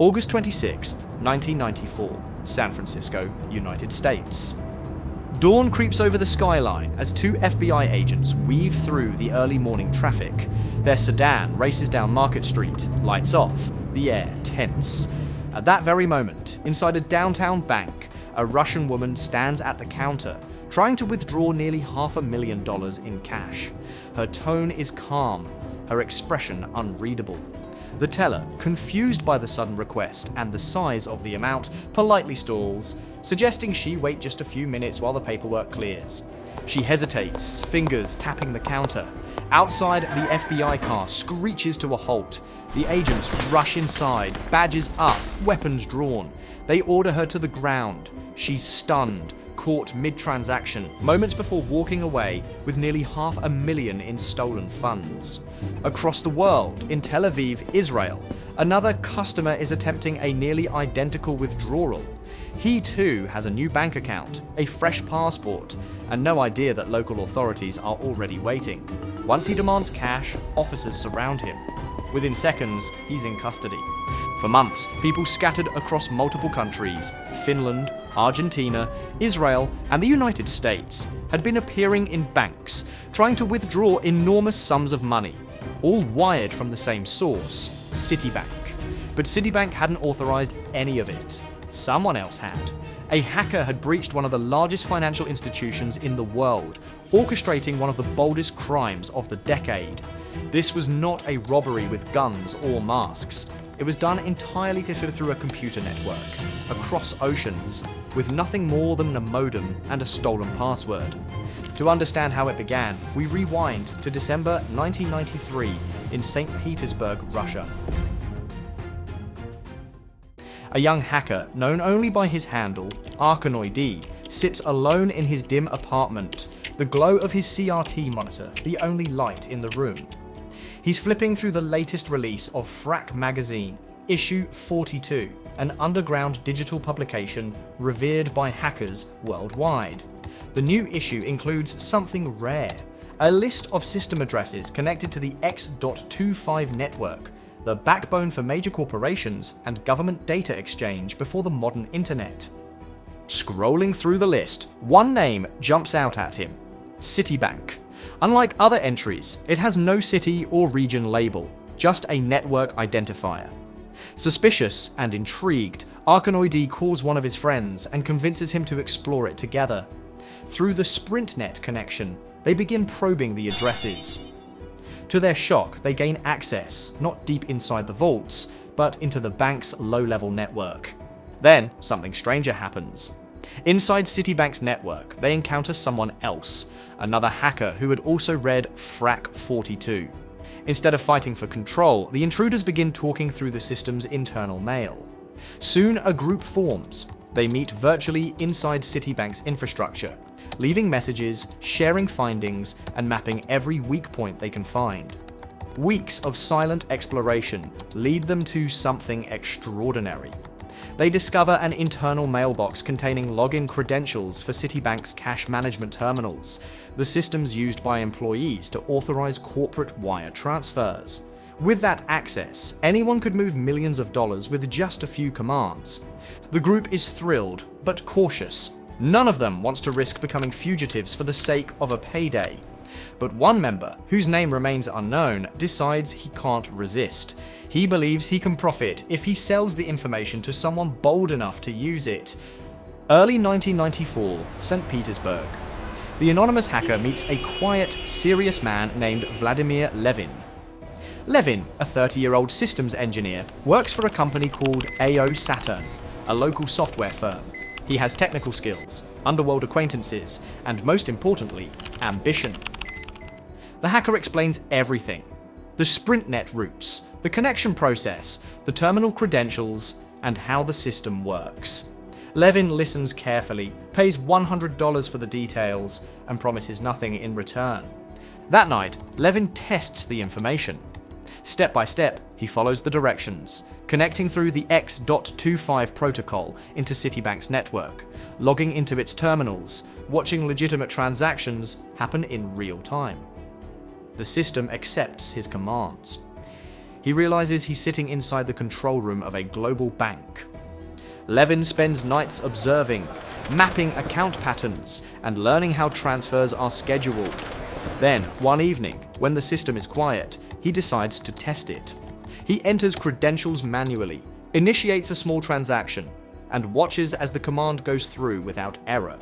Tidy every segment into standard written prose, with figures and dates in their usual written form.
August 26, 1994, San Francisco, United States. Dawn creeps over the skyline as two FBI agents weave through the early morning traffic. Their sedan races down Market Street, lights off, the air tense. At that very moment, inside a downtown bank, a Russian woman stands at the counter, trying to withdraw nearly $500,000 in cash. Her tone is calm, her expression unreadable. The teller, confused by the sudden request and the size of the amount, politely stalls, suggesting she wait just a few minutes while the paperwork clears. She hesitates, fingers tapping the counter. Outside, the FBI car screeches to a halt. The agents rush inside, badges up, weapons drawn. They order her to the ground. She's stunned, caught mid-transaction, moments before walking away with nearly $500,000 in stolen funds. Across the world, in Tel Aviv, Israel, another customer is attempting a nearly identical withdrawal. He too has a new bank account, a fresh passport, and no idea that local authorities are already waiting. Once he demands cash, officers surround him. Within seconds, he's in custody. For months, people scattered across multiple countries, Finland, Argentina, Israel, and the United States, had been appearing in banks, trying to withdraw enormous sums of money, all wired from the same source, Citibank. But Citibank hadn't authorized any of it. Someone else had. A hacker had breached one of the largest financial institutions in the world, orchestrating one of the boldest crimes of the decade. This was not a robbery with guns or masks. It was done entirely through a computer network, across oceans, with nothing more than a modem and a stolen password. To understand how it began, we rewind to December 1993 in St. Petersburg, Russia. A young hacker, known only by his handle, Arkanoid, sits alone in his dim apartment, the glow of his CRT monitor the only light in the room. He's flipping through the latest release of Frack magazine, issue 42, an underground digital publication revered by hackers worldwide. The new issue includes something rare, a list of system addresses connected to the X.25 network, the backbone for major corporations and government data exchange before the modern internet. Scrolling through the list, one name jumps out at him: Citibank. Unlike other entries, it has no city or region label, just a network identifier. Suspicious and intrigued, Arkanoid calls one of his friends and convinces him to explore it together. Through the SprintNet connection, they begin probing the addresses. To their shock, they gain access, not deep inside the vaults, but into the bank's low-level network. Then, something stranger happens. Inside Citibank's network, they encounter someone else, another hacker who had also read Frack 42. Instead of fighting for control, the intruders begin talking through the system's internal mail. Soon a group forms. They meet virtually inside Citibank's infrastructure, leaving messages, sharing findings, and mapping every weak point they can find. Weeks of silent exploration lead them to something extraordinary. They discover an internal mailbox containing login credentials for Citibank's cash management terminals, the systems used by employees to authorize corporate wire transfers. With that access, anyone could move millions of dollars with just a few commands. The group is thrilled, but cautious. None of them wants to risk becoming fugitives for the sake of a payday. But one member, whose name remains unknown, decides he can't resist. He believes he can profit if he sells the information to someone bold enough to use it. Early 1994, St. Petersburg. The anonymous hacker meets a quiet, serious man named Vladimir Levan. Levan, a 30-year-old systems engineer, works for a company called AO Saturn, a local software firm. He has technical skills, underworld acquaintances, and most importantly, ambition. The hacker explains everything: the SprintNet routes, the connection process, the terminal credentials, and how the system works. Levan listens carefully, pays $100 for the details, and promises nothing in return. That night, Levan tests the information. Step by step, he follows the directions, connecting through the X.25 protocol into Citibank's network, logging into its terminals, watching legitimate transactions happen in real time. The system accepts his commands. he realizes he's sitting inside the control room of a global bank. Levan spends nights observing, mapping account patterns, and learning how transfers are scheduled. Then, one evening, when the system is quiet, he decides to test it. He enters credentials manually, initiates a small transaction, and watches as the command goes through without error.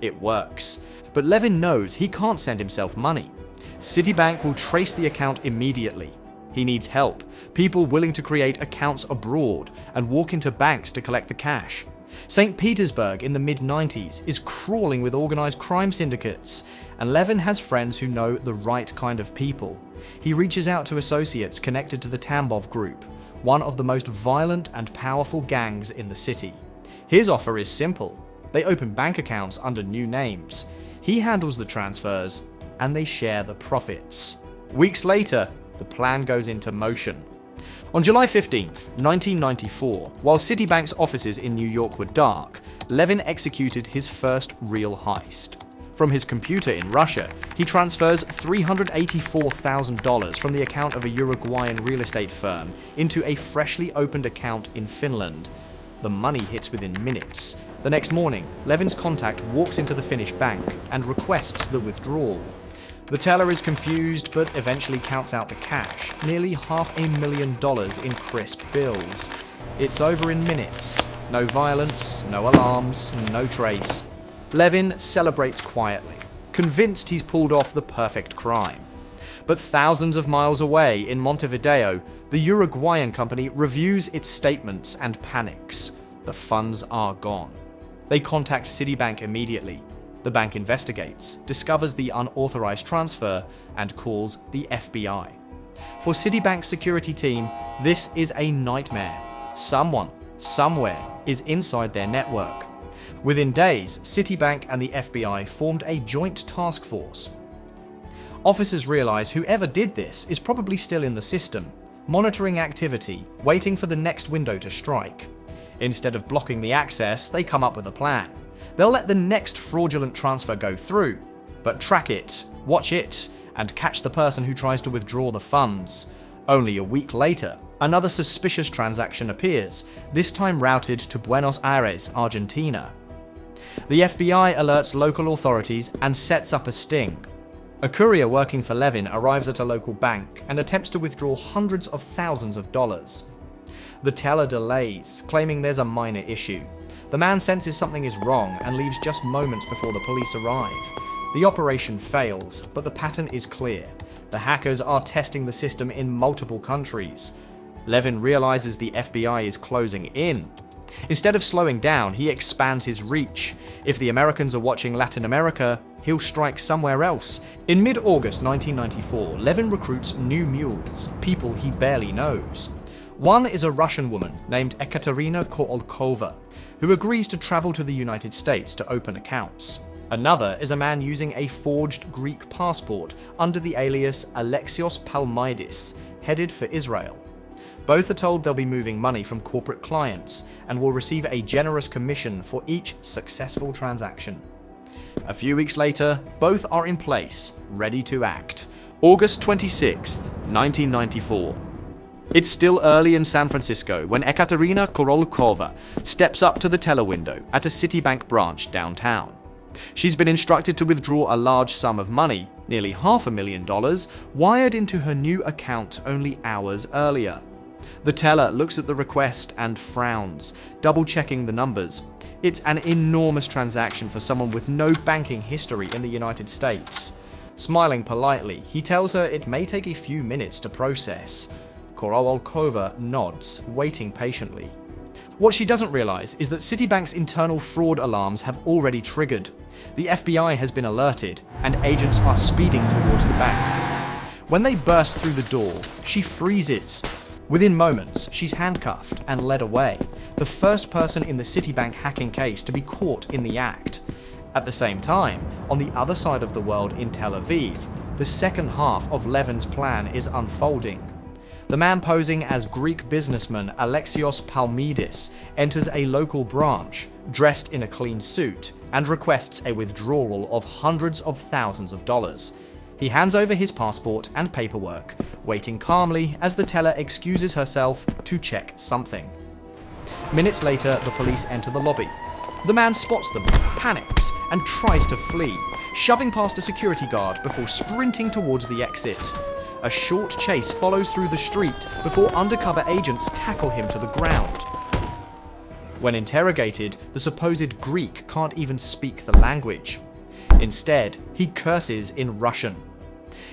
It works, but Levan knows he can't send himself money. Citibank will trace the account immediately. He needs help, people willing to create accounts abroad and walk into banks to collect the cash. St. Petersburg in the mid-90s is crawling with organized crime syndicates, and Levan has friends who know the right kind of people. He reaches out to associates connected to the Tambov Group, one of the most violent and powerful gangs in the city. His offer is simple. They open bank accounts under new names. He handles the transfers, and they share the profits. Weeks later, the plan goes into motion. On July 15th, 1994, while Citibank's offices in New York were dark, Levan executed his first real heist. From his computer in Russia, he transfers $384,000 from the account of a Uruguayan real estate firm into a freshly opened account in Finland. The money hits within minutes. The next morning, Levan's contact walks into the Finnish bank and requests the withdrawal. The teller is confused, but eventually counts out the cash, nearly $500,000 in crisp bills. It's over in minutes. No violence, no alarms, no trace. Levan celebrates quietly, convinced he's pulled off the perfect crime. But thousands of miles away in Montevideo, the Uruguayan company reviews its statements and panics. The funds are gone. They contact Citibank immediately. The bank investigates, discovers the unauthorized transfer, and calls the FBI. For Citibank's security team, this is a nightmare. Someone, somewhere, is inside their network. Within days, Citibank and the FBI formed a joint task force. Officers realize whoever did this is probably still in the system, monitoring activity, waiting for the next window to strike. Instead of blocking the access, they come up with a plan. They'll let the next fraudulent transfer go through, but track it, watch it, and catch the person who tries to withdraw the funds. Only a week later, another suspicious transaction appears, this time routed to Buenos Aires, Argentina. The FBI alerts local authorities and sets up a sting. A courier working for Levan arrives at a local bank and attempts to withdraw hundreds of thousands of dollars. The teller delays, claiming there's a minor issue. The man senses something is wrong and leaves just moments before the police arrive. The operation fails, but the pattern is clear. The hackers are testing the system in multiple countries. Levan realizes the FBI is closing in. Instead of slowing down, he expands his reach. If the Americans are watching Latin America, he'll strike somewhere else. In mid-August 1994, Levan recruits new mules, people he barely knows. One is a Russian woman named Ekaterina Koolkova, who agrees to travel to the United States to open accounts. Another is a man using a forged Greek passport under the alias Alexios Palmidis, headed for Israel. Both are told they'll be moving money from corporate clients and will receive a generous commission for each successful transaction. A few weeks later, both are in place, ready to act. August 26, 1994. It's still early in San Francisco when Ekaterina Koolkova steps up to the teller window at a Citibank branch downtown. She's been instructed to withdraw a large sum of money, nearly $500,000, wired into her new account only hours earlier. The teller looks at the request and frowns, double-checking the numbers. It's an enormous transaction for someone with no banking history in the United States. Smiling politely, he tells her it may take a few minutes to process. Koolkova nods, waiting patiently. What she doesn't realize is that Citibank's internal fraud alarms have already triggered. The FBI has been alerted, and agents are speeding towards the bank. When they burst through the door, she freezes. Within moments, she's handcuffed and led away, the first person in the Citibank hacking case to be caught in the act. At the same time, on the other side of the world in Tel Aviv, the second half of Levan's plan is unfolding. The man posing as Greek businessman Alexios Palmidis enters a local branch, dressed in a clean suit, and requests a withdrawal of hundreds of thousands of dollars. He hands over his passport and paperwork, waiting calmly as the teller excuses herself to check something. Minutes later, the police enter the lobby. The man spots them, panics, and tries to flee, shoving past a security guard before sprinting towards the exit. A short chase follows through the street before undercover agents tackle him to the ground. When interrogated, the supposed Greek can't even speak the language. Instead, he curses in Russian.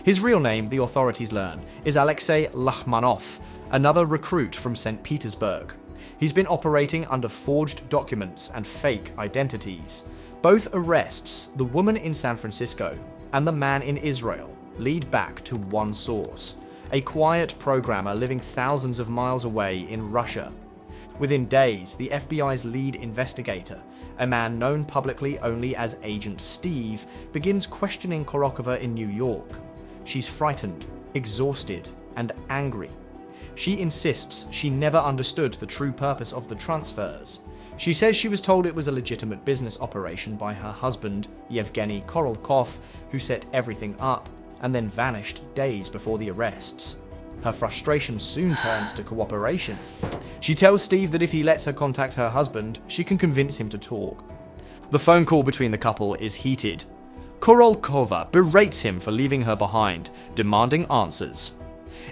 His real name, the authorities learn, is Alexei Lachmanov, another recruit from St. Petersburg. He's been operating under forged documents and fake identities. Both arrests, the woman in San Francisco and the man in Israel, lead back to one source: a quiet programmer living thousands of miles away in Russia. Within days, the FBI's lead investigator, a man known publicly only as Agent Steve, begins questioning Korokova in New York. She's frightened, exhausted, and angry. She insists she never understood the true purpose of the transfers. She says she was told it was a legitimate business operation by her husband, Yevgeny Korolkov, who set everything up and then vanished days before the arrests. Her frustration soon turns to cooperation. She tells Steve that if he lets her contact her husband, she can convince him to talk. The phone call between the couple is heated. Korolkova berates him for leaving her behind, demanding answers.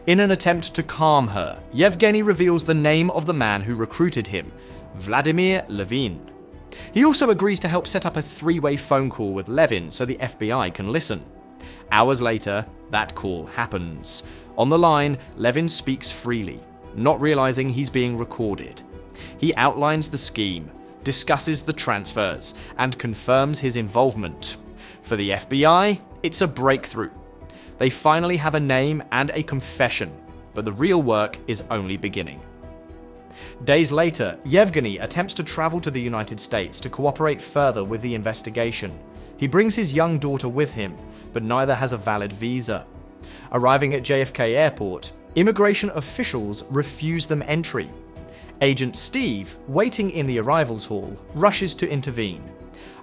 In an attempt to calm her, Yevgeny reveals the name of the man who recruited him, Vladimir Levan. He also agrees to help set up a three-way phone call with Levan so the FBI can listen. Hours later, that call happens. On the line, Levan speaks freely, not realizing he's being recorded. He outlines the scheme, discusses the transfers, and confirms his involvement. For the FBI, it's a breakthrough. They finally have a name and a confession, but the real work is only beginning. Days later, Yevgeny attempts to travel to the United States to cooperate further with the investigation. He brings his young daughter with him, but neither has a valid visa. Arriving at JFK Airport, immigration officials refuse them entry. Agent Steve, waiting in the arrivals hall, rushes to intervene.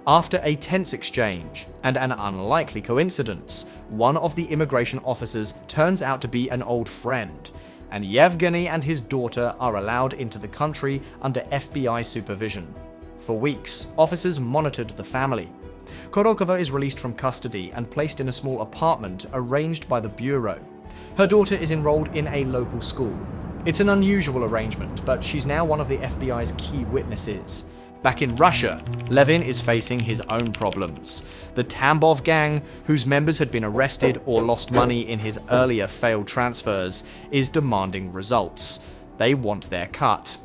After a tense exchange and an unlikely coincidence, one of the immigration officers turns out to be an old friend, and Yevgeny and his daughter are allowed into the country under FBI supervision. For weeks, officers monitored the family. Korokova is released from custody and placed in a small apartment arranged by the Bureau. Her daughter is enrolled in a local school. It's an unusual arrangement, but she's now one of the FBI's key witnesses. Back in Russia, Levan is facing his own problems. The Tambov gang, whose members had been arrested or lost money in his earlier failed transfers, is demanding results. They want their cut.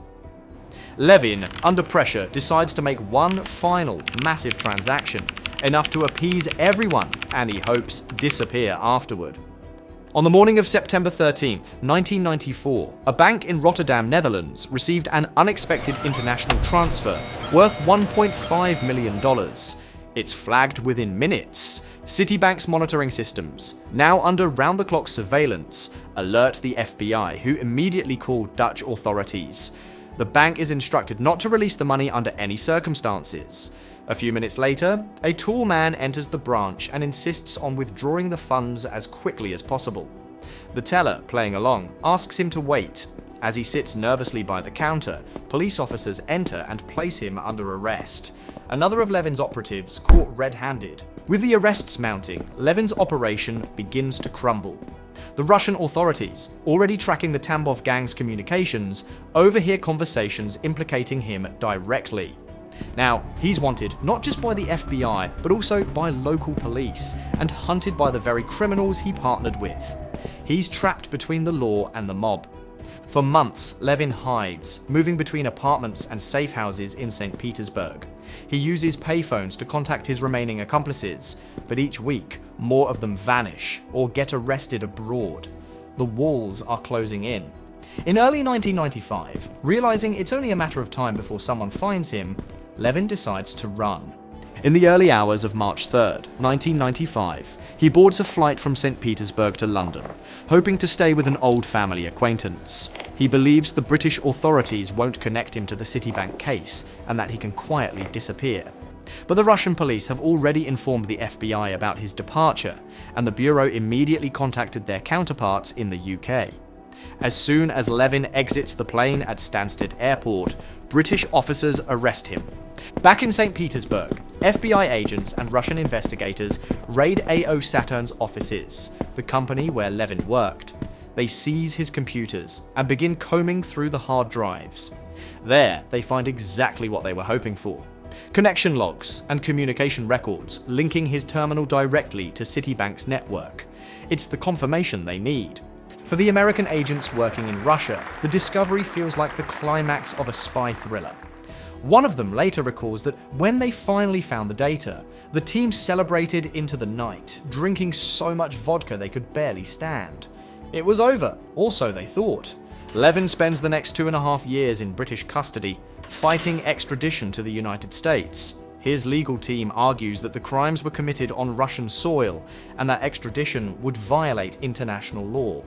Levan, under pressure, decides to make one final massive transaction, enough to appease everyone, and he hopes disappear afterward. On the morning of September 13th, 1994, a bank in Rotterdam, Netherlands, received an unexpected international transfer worth $1.5 million. It's flagged within minutes. Citibank's monitoring systems, now under round-the-clock surveillance, alert the FBI, who immediately call Dutch authorities. The bank is instructed not to release the money under any circumstances. A few minutes later, a tall man enters the branch and insists on withdrawing the funds as quickly as possible. The teller, playing along, asks him to wait. As he sits nervously by the counter, police officers enter and place him under arrest. Another of Levan's operatives caught red-handed. With the arrests mounting, Levan's operation begins to crumble. The Russian authorities, already tracking the Tambov gang's communications, overhear conversations implicating him directly. Now, he's wanted not just by the FBI, but also by local police, and hunted by the very criminals he partnered with. He's trapped between the law and the mob. For months, Levan hides, moving between apartments and safe houses in St. Petersburg. He uses payphones to contact his remaining accomplices, but each week, more of them vanish or get arrested abroad. The walls are closing in. In early 1995, realizing it's only a matter of time before someone finds him, Levan decides to run. In the early hours of March 3rd, 1995, he boards a flight from St. Petersburg to London, hoping to stay with an old family acquaintance. He believes the British authorities won't connect him to the Citibank case and that he can quietly disappear. But the Russian police have already informed the FBI about his departure, and the Bureau immediately contacted their counterparts in the UK. As soon as Levan exits the plane at Stansted Airport, British officers arrest him. Back in St. Petersburg, FBI agents and Russian investigators raid AO Saturn's offices, the company where Levan worked. They seize his computers and begin combing through the hard drives. There, they find exactly what they were hoping for: connection logs and communication records linking his terminal directly to Citibank's network. It's the confirmation they need. For the American agents working in Russia, the discovery feels like the climax of a spy thriller. One of them later recalls that when they finally found the data, the team celebrated into the night, drinking so much vodka they could barely stand. It was over, or so they thought. Levan spends the next 2.5 years in British custody, fighting extradition to the United States. His legal team argues that the crimes were committed on Russian soil and that extradition would violate international law.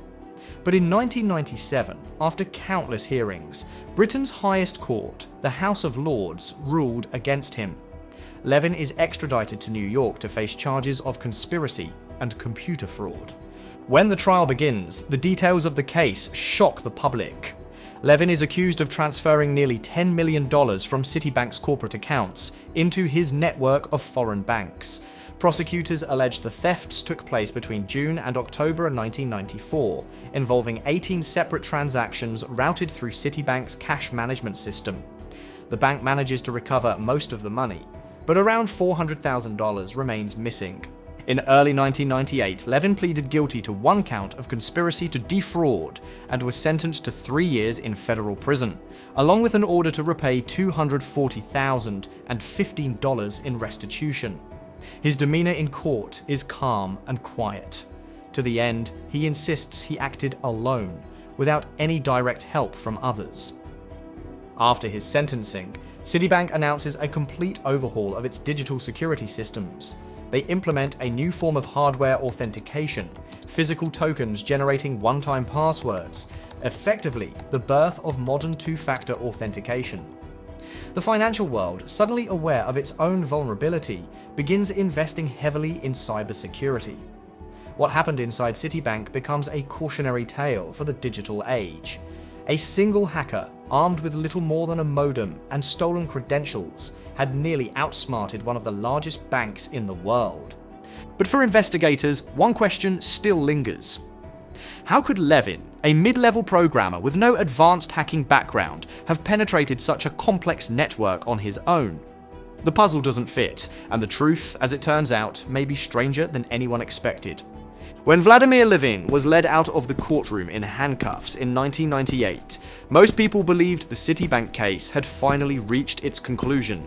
But in 1997, after countless hearings, Britain's highest court, the House of Lords, ruled against him. Levan is extradited to New York to face charges of conspiracy and computer fraud. When the trial begins, the details of the case shock the public. Levan is accused of transferring nearly $10 million from Citibank's corporate accounts into his network of foreign banks. Prosecutors allege the thefts took place between June and October 1994, involving 18 separate transactions routed through Citibank's cash management system. The bank manages to recover most of the money, but around $400,000 remains missing. In early 1998, Levan pleaded guilty to one count of conspiracy to defraud and was sentenced to 3 years in federal prison, along with an order to repay $240,000 and $15 in restitution. His demeanor in court is calm and quiet. To the end, he insists he acted alone, without any direct help from others. After his sentencing, Citibank announces a complete overhaul of its digital security systems. They implement a new form of hardware authentication, physical tokens generating one-time passwords, effectively the birth of modern two-factor authentication. The financial world, suddenly aware of its own vulnerability, begins investing heavily in cybersecurity. What happened inside Citibank becomes a cautionary tale for the digital age. A single hacker, armed with little more than a modem and stolen credentials, had nearly outsmarted one of the largest banks in the world. But for investigators, one question still lingers. How could Levan, a mid-level programmer with no advanced hacking background, have penetrated such a complex network on his own? The puzzle doesn't fit, and the truth, as it turns out, may be stranger than anyone expected. When Vladimir Levan was led out of the courtroom in handcuffs in 1998, most people believed the Citibank case had finally reached its conclusion.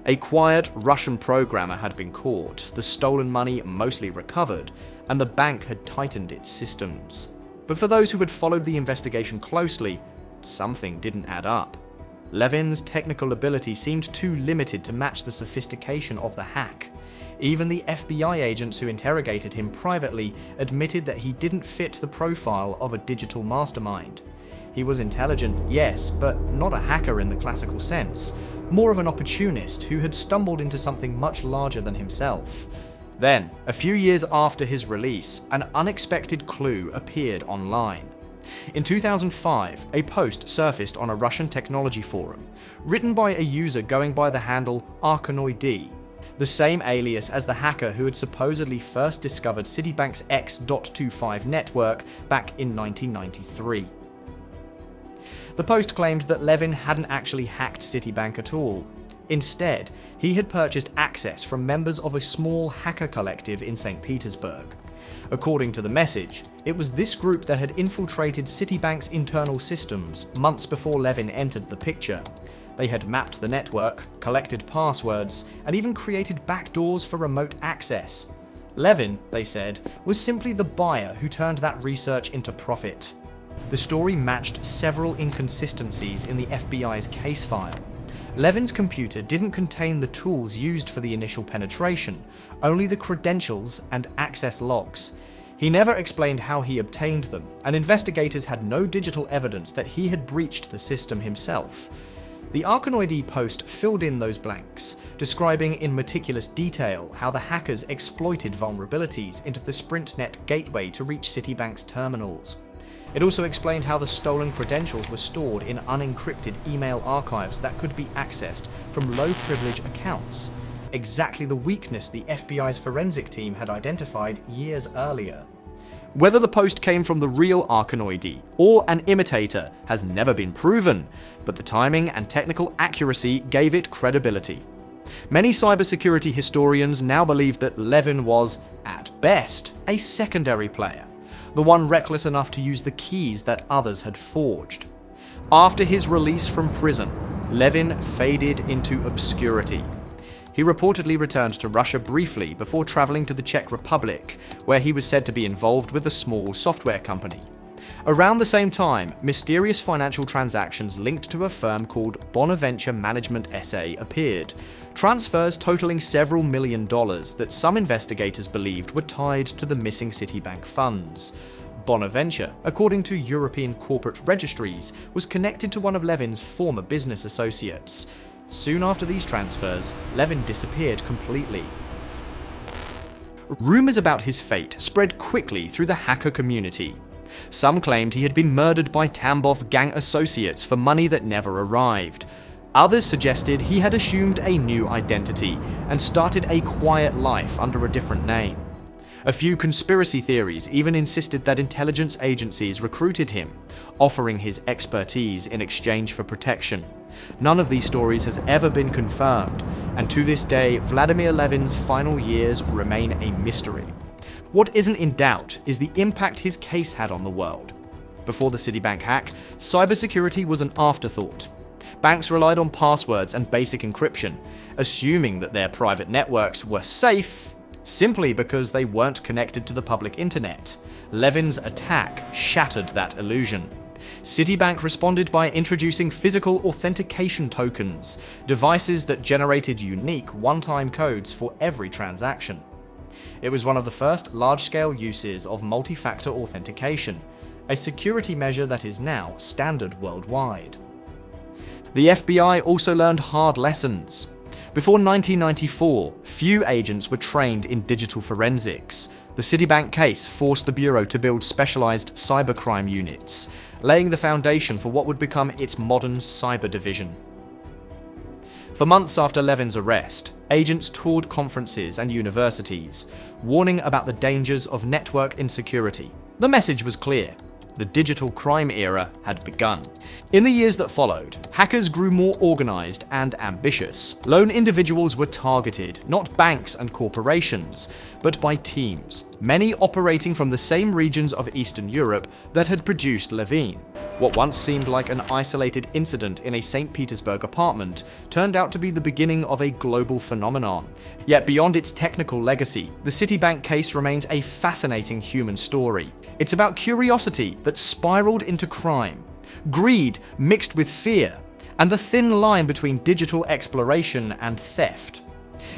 A quiet Russian programmer had been caught, the stolen money mostly recovered, and the bank had tightened its systems. But for those who had followed the investigation closely, something didn't add up. Levan's technical ability seemed too limited to match the sophistication of the hack. Even the FBI agents who interrogated him privately admitted that he didn't fit the profile of a digital mastermind. He was intelligent, yes, but not a hacker in the classical sense, more of an opportunist who had stumbled into something much larger than himself. Then, a few years after his release, an unexpected clue appeared online. In 2005, a post surfaced on a Russian technology forum, written by a user going by the handle Arkanoid, the same alias as the hacker who had supposedly first discovered Citibank's X.25 network back in 1993. The post claimed that Levan hadn't actually hacked Citibank at all. Instead, he had purchased access from members of a small hacker collective in St. Petersburg. According to the message, it was this group that had infiltrated Citibank's internal systems months before Levan entered the picture. They had mapped the network, collected passwords, and even created backdoors for remote access. Levan, they said, was simply the buyer who turned that research into profit. The story matched several inconsistencies in the FBI's case file. Levan's computer didn't contain the tools used for the initial penetration, only the credentials and access logs. He never explained how he obtained them, and investigators had no digital evidence that he had breached the system himself. The Arkanoid post filled in those blanks, describing in meticulous detail how the hackers exploited vulnerabilities into the SprintNet gateway to reach Citibank's terminals. It also explained how the stolen credentials were stored in unencrypted email archives that could be accessed from low-privilege accounts, exactly the weakness the FBI's forensic team had identified years earlier. Whether the post came from the real Arkanoid or an imitator has never been proven, but the timing and technical accuracy gave it credibility. Many cybersecurity historians now believe that Levan was, at best, a secondary player, the one reckless enough to use the keys that others had forged. After his release from prison, Levan faded into obscurity. He reportedly returned to Russia briefly before traveling to the Czech Republic, where he was said to be involved with a small software company. Around the same time, mysterious financial transactions linked to a firm called Bonaventure Management SA appeared, transfers totaling several $1 million that some investigators believed were tied to the missing Citibank funds. Bonaventure, according to European corporate registries, was connected to one of Levan's former business associates. Soon after these transfers, Levan disappeared completely. Rumors about his fate spread quickly through the hacker community. Some claimed he had been murdered by Tambov gang associates for money that never arrived. Others suggested he had assumed a new identity and started a quiet life under a different name. A few conspiracy theories even insisted that intelligence agencies recruited him, offering his expertise in exchange for protection. None of these stories has ever been confirmed, and to this day, Vladimir Levan's final years remain a mystery. What isn't in doubt is the impact his case had on the world. Before the Citibank hack, cybersecurity was an afterthought. Banks relied on passwords and basic encryption, assuming that their private networks were safe simply because they weren't connected to the public internet. Levan's attack shattered that illusion. Citibank responded by introducing physical authentication tokens, devices that generated unique one-time codes for every transaction. It was one of the first large-scale uses of multi-factor authentication, a security measure that is now standard worldwide. The FBI also learned hard lessons. Before 1994, few agents were trained in digital forensics. The Citibank case forced the Bureau to build specialized cybercrime units, laying the foundation for what would become its modern cyber division. For months after Levan's arrest, agents toured conferences and universities, warning about the dangers of network insecurity. The message was clear: the digital crime era had begun. In the years that followed, hackers grew more organized and ambitious. Lone individuals were targeted, not banks and corporations, but by teams, many operating from the same regions of Eastern Europe that had produced Levan. What once seemed like an isolated incident in a St. Petersburg apartment turned out to be the beginning of a global phenomenon. Yet beyond its technical legacy, the Citibank case remains a fascinating human story. It's about curiosity that spiraled into crime, greed mixed with fear, and the thin line between digital exploration and theft.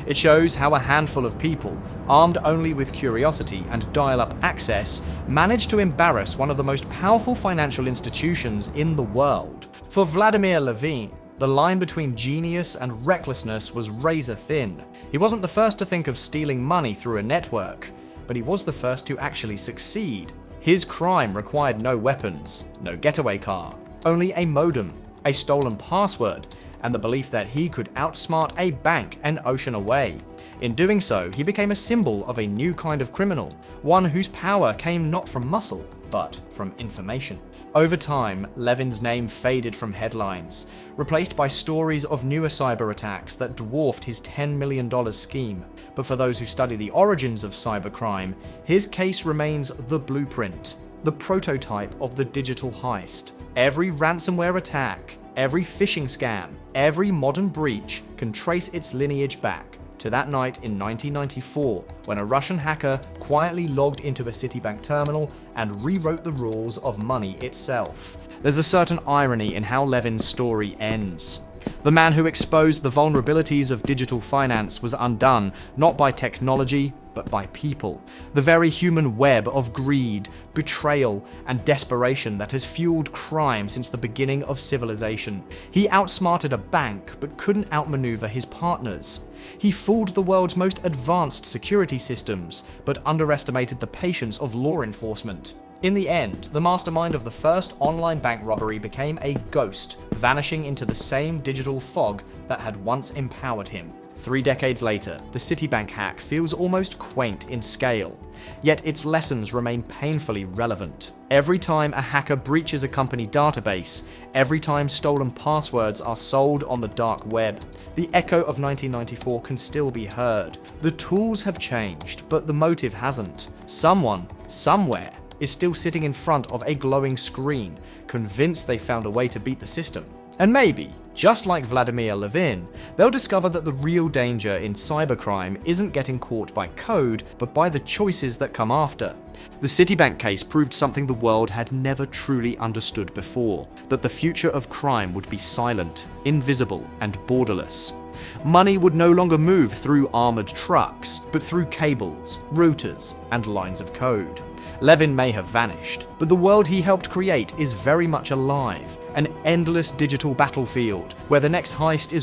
It shows how a handful of people, armed only with curiosity and dial-up access, managed to embarrass one of the most powerful financial institutions in the world. For Vladimir Levan, the line between genius and recklessness was razor thin. He wasn't the first to think of stealing money through a network, but he was the first to actually succeed. His crime required no weapons, no getaway car, only a modem, a stolen password, and the belief that he could outsmart a bank an ocean away. In doing so, he became a symbol of a new kind of criminal, one whose power came not from muscle, but from information. Over time, Levan's name faded from headlines, replaced by stories of newer cyber attacks that dwarfed his $10 million scheme. But for those who study the origins of cybercrime, his case remains the blueprint, the prototype of the digital heist. Every ransomware attack, every phishing scam, every modern breach can trace its lineage back to that night in 1994, when a Russian hacker quietly logged into a Citibank terminal and rewrote the rules of money itself. There's a certain irony in how Levan's story ends. The man who exposed the vulnerabilities of digital finance was undone, not by technology, but by people. The very human web of greed, betrayal, and desperation that has fueled crime since the beginning of civilization. He outsmarted a bank, but couldn't outmaneuver his partners. He fooled the world's most advanced security systems, but underestimated the patience of law enforcement. In the end, the mastermind of the first online bank robbery became a ghost, vanishing into the same digital fog that had once empowered him. 3 decades later, the Citibank hack feels almost quaint in scale, yet its lessons remain painfully relevant. Every time a hacker breaches a company database, every time stolen passwords are sold on the dark web, the echo of 1994 can still be heard. The tools have changed, but the motive hasn't. Someone, somewhere, is still sitting in front of a glowing screen, convinced they found a way to beat the system. And maybe, just like Vladimir Levan, they'll discover that the real danger in cybercrime isn't getting caught by code, but by the choices that come after. The Citibank case proved something the world had never truly understood before, that the future of crime would be silent, invisible, and borderless. Money would no longer move through armored trucks, but through cables, routers, and lines of code. Levan may have vanished, but the world he helped create is very much alive, an endless digital battlefield where the next heist is